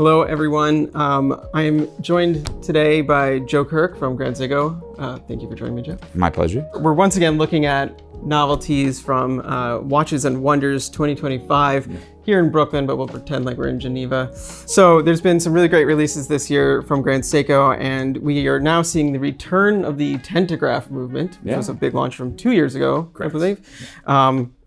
Hello, everyone. I am joined today by Joe Kirk from Seiko. Thank you for joining me, Joe. My pleasure. We're once again looking at novelties from Watches and Wonders 2025 here in Brooklyn, but we'll pretend like we're in Geneva. So there's been some really great releases this year from Seiko, and we are now seeing the return of the Tentagraph movement, which was a big launch from 2 years ago, I believe,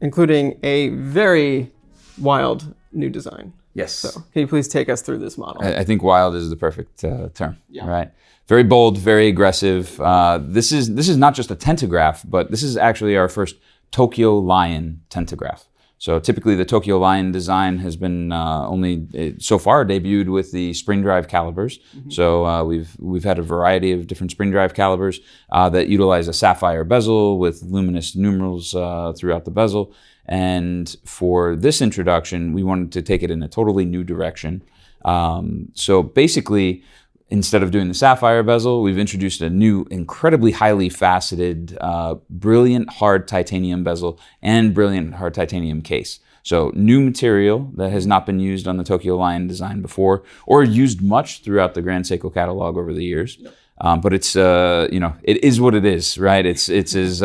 including a very wild new design. Yes. So can you please take us through this model? I think wild is the perfect term, right? Very bold, very aggressive. This is not just a Tentagraph, but this is actually our first Tokyo Lion Tentagraph. So typically the Tokyo Lion design has been only so far debuted with the spring drive calibers. Mm-hmm. So we've had a variety of different spring drive calibers that utilize a sapphire bezel with luminous numerals throughout the bezel. And for this introduction, we wanted to take it in a totally new direction. So basically, instead of doing the sapphire bezel, we've introduced a new, incredibly highly faceted, brilliant hard titanium bezel and brilliant hard titanium case. So new material that has not been used on the Tokyo Lion design before, or used much throughout the Seiko catalog over the years. Yep. But it's it is what it is, right? It's as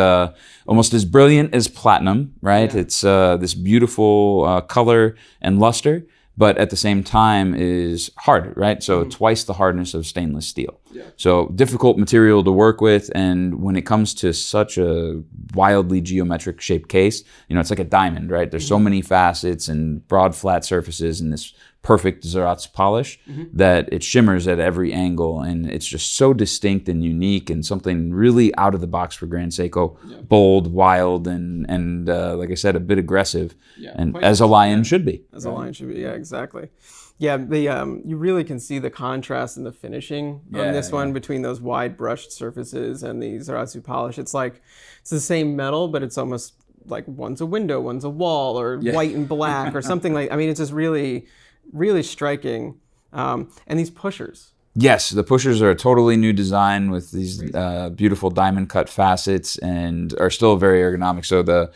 almost as brilliant as platinum, right? Yeah. It's this beautiful color and luster, but at the same time is hard, right? So twice the hardness of stainless steel. Yeah. So difficult material to work with, and when it comes to such a wildly geometric shaped case, it's like a diamond, right? There's so many facets and broad flat surfaces and this perfect Zeratz polish that it shimmers at every angle, and it's just so distinct and unique and something really out of the box for Seiko. Yeah. Bold, wild, and like I said, a bit aggressive, and as a lion should be. As a lion should be, yeah, exactly. Yeah, you really can see the contrast in the finishing on this one between those wide brushed surfaces and the Zeratz polish. It's like it's the same metal, but it's almost like one's a window, one's a wall, or white and black, or something like. I mean, it's just really striking. And these pushers. Yes, the pushers are a totally new design with these beautiful diamond cut facets and are still very ergonomic. So the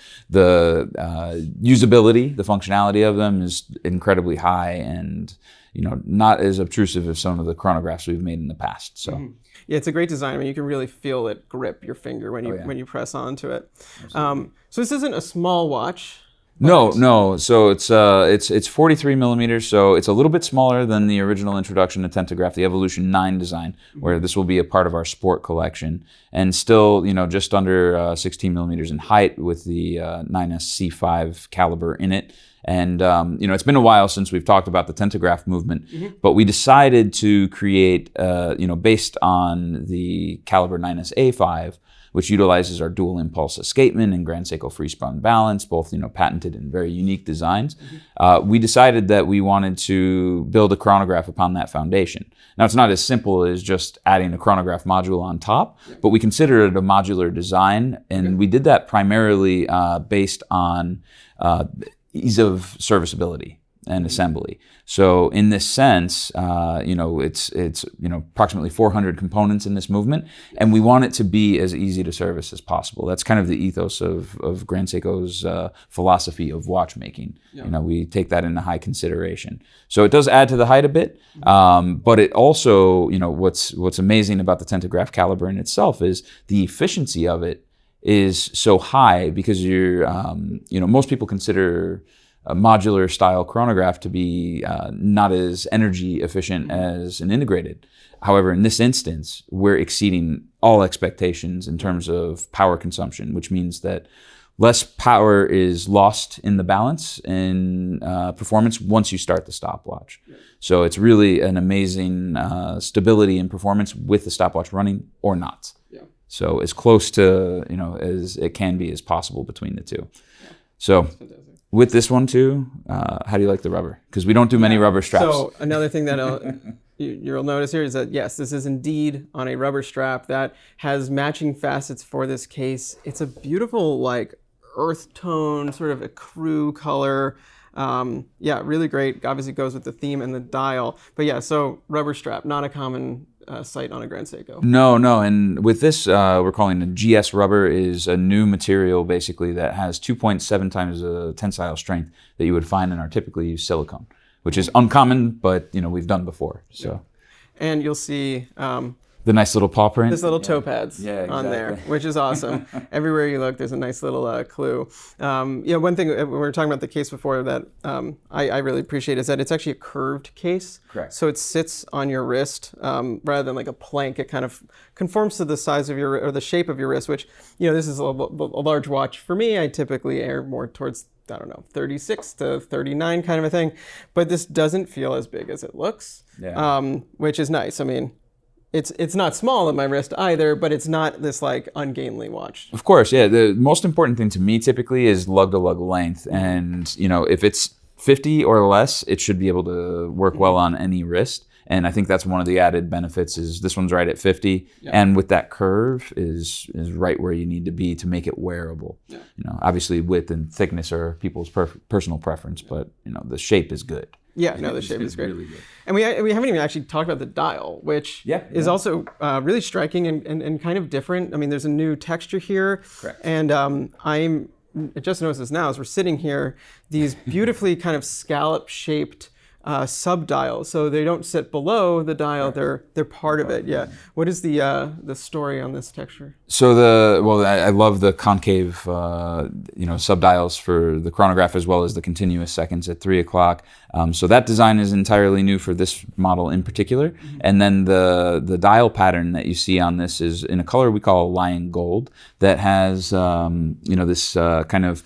usability, the functionality of them is incredibly high, and not as obtrusive as some of the chronographs we've made in the past. So yeah, it's a great design. I mean, you can really feel it grip your finger when you press onto it. So this isn't a small watch. No. So it's 43 millimeters. So it's a little bit smaller than the original introduction to Tentagraph, the Evolution 9 design, where this will be a part of our sport collection, and still, just under 16 millimeters in height with the 9S C5 caliber in it. And it's been a while since we've talked about the Tentagraph movement, but we decided to create, based on the caliber 9S A5, which utilizes our dual impulse escapement and Seiko free spun balance, both patented and very unique designs. We decided that we wanted to build a chronograph upon that foundation. Now, it's not as simple as just adding a chronograph module on top, but we consider it a modular design, and we did that primarily based on ease of serviceability and assembly. So in this sense, it's approximately 400 components in this movement, and we want it to be as easy to service as possible. That's kind of the ethos of Seiko's philosophy of watchmaking. Yeah. We take that into high consideration. So it does add to the height a bit, but it also, what's amazing about the Tentagraph caliber in itself is the efficiency of it is so high, because most people consider a modular style chronograph to be not as energy efficient as an integrated. However, in this instance, we're exceeding all expectations in terms of power consumption, which means that less power is lost in the balance in performance once you start the stopwatch. So it's really an amazing stability in performance with the stopwatch running or not. Yeah. So as close to as it can be as possible between the two. Yeah. So with this one too, how do you like the rubber? Because we don't do many rubber straps. So another thing that you'll notice here is that, yes, this is indeed on a rubber strap that has matching facets for this case. It's a beautiful, earth tone, sort of a crew color. Really great. Obviously goes with the theme and the dial. But so rubber strap, not a common sight on a Seiko. No. And with this, we're calling it GS rubber, is a new material basically that has 2.7 times the tensile strength that you would find in our typically used silicone, which is uncommon, but we've done before. So, and you'll see the nice little paw print. This little toe pads on there, which is awesome. Everywhere you look, there's a nice little clue. One thing we were talking about the case before that I really appreciate is that it's actually a curved case. Correct. So it sits on your wrist rather than like a plank. It kind of conforms to the size of or the shape of your wrist, which, this is a large watch. For me, I typically err more towards 36 to 39 kind of a thing. But this doesn't feel as big as it looks, which is nice. I mean, it's not small in my wrist either, but it's not this like ungainly watch. Of course, yeah. The most important thing to me typically is lug-to-lug length. And, if it's 50 or less, it should be able to work well on any wrist. And I think that's one of the added benefits is this one's right at 50. And with that curve is right where you need to be to make it wearable. Obviously width and thickness are people's personal preference, but, the shape is good. Yeah, no, the shape is great. Really good. And we haven't even actually talked about the dial, which is also really striking and kind of different. I mean, there's a new texture here. Correct. And I just noticed this now as we're sitting here, these beautifully kind of scallop-shaped sub-dials. So they don't sit below the dial, they're part of it. Yeah. What is the story on this texture? So I love the concave sub-dials for the chronograph as well as the continuous seconds at 3 o'clock. So that design is entirely new for this model in particular. And then the dial pattern that you see on this is in a color we call lion gold that has this kind of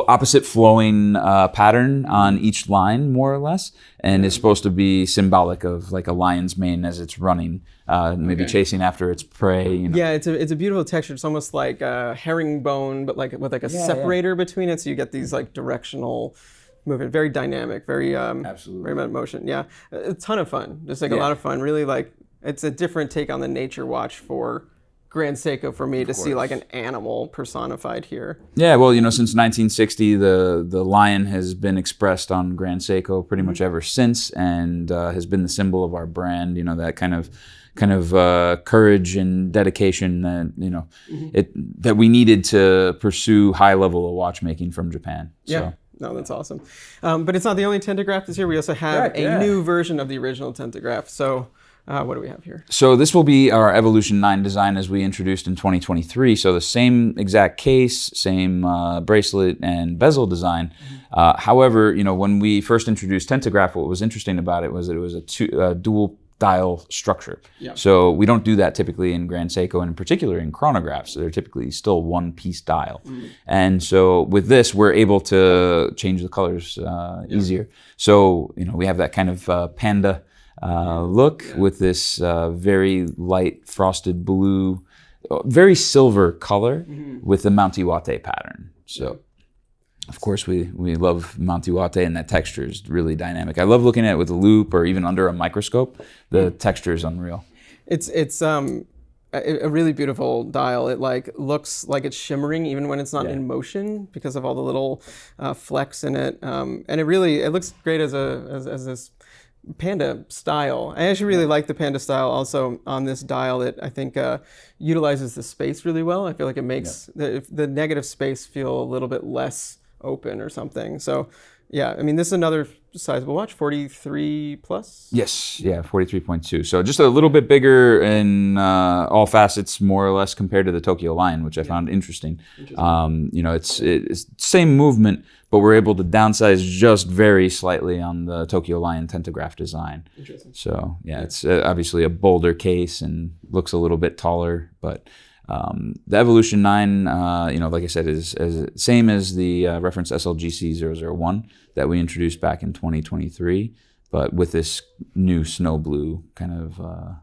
opposite flowing pattern on each line, more or less, and is supposed to be symbolic of like a lion's mane as it's running, maybe chasing after its prey. Yeah, it's a beautiful texture. It's almost like a herringbone, but like with like a separator between it, so you get these like directional movement, very dynamic, very absolutely very much motion. Yeah, a ton of fun, just like a lot of fun. Really, like it's a different take on the nature watch for Grand Seiko for me to see like an animal personified here. Yeah, well, since 1960, the lion has been expressed on Grand Seiko pretty much ever since, and has been the symbol of our brand. That kind of courage and dedication that that we needed to pursue high level of watchmaking from Japan. Yeah. No, that's awesome. But it's not the only Tentagraph this year. We also have a new version of the original Tentagraph. So what do we have here? So this will be our Evolution 9 design as we introduced in 2023. So the same exact case, same bracelet and bezel design. However, when we first introduced Tentagraph, what was interesting about it was that it was a dual dial structure. So we don't do that typically in Grand Seiko, and in particular in chronographs. So they're typically still one piece dial. And so with this, we're able to change the colors easier. So, we have that kind of panda look with this very light frosted blue, very silver color with the Monty Wate pattern. So of course we love Monty Wate, and that texture is really dynamic. I love looking at it with a loop or even under a microscope. The texture is unreal. It's a really beautiful dial. It like looks like it's shimmering even when it's not in motion because of all the little flecks in it. And it looks great as this panda style. I actually really like the panda style also on this dial. It I think utilizes the space really well. I feel like it makes the negative space feel a little bit less open or something. So yeah, I mean, this is another sizable watch, 43 plus? Yes, yeah, 43.2. So just a little bit bigger in all facets, more or less, compared to the Tokyo Lion, which I found interesting. It's same movement, but we're able to downsize just very slightly on the Tokyo Lion Tentagraph design. Interesting. So yeah, it's obviously a bolder case and looks a little bit taller, but the Evolution 9, like I said, is same as the reference SLGC 001 that we introduced back in 2023, but with this new snow blue kind of,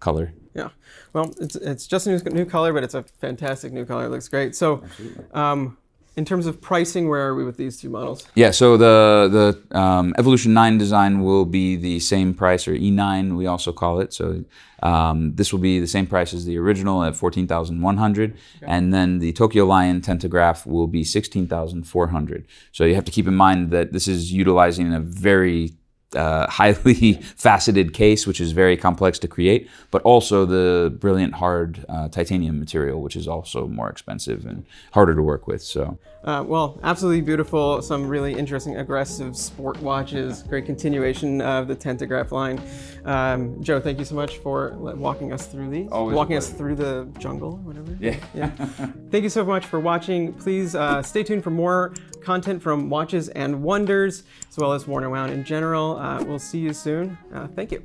color. Yeah, well, it's just a new color, but it's a fantastic new color. It looks great. So, in terms of pricing, where are we with these two models? Yeah, so the Evolution 9 design will be the same price, or E9 we also call it. So this will be the same price as the original at $14,100, and then the Tokyo Lion Tentagraph will be $16,400. So you have to keep in mind that this is utilizing a very highly faceted case, which is very complex to create, but also the brilliant hard titanium material, which is also more expensive and harder to work with. So, well, absolutely beautiful. Some really interesting, aggressive sport watches. Great continuation of the Tentagraph line. Joe, thank you so much for walking us through these. Always walking us through the jungle or whatever. yeah. Thank you so much for watching. Please stay tuned for more content from Watches and Wonders, as well as Worn and Wound in general. We'll see you soon. Thank you.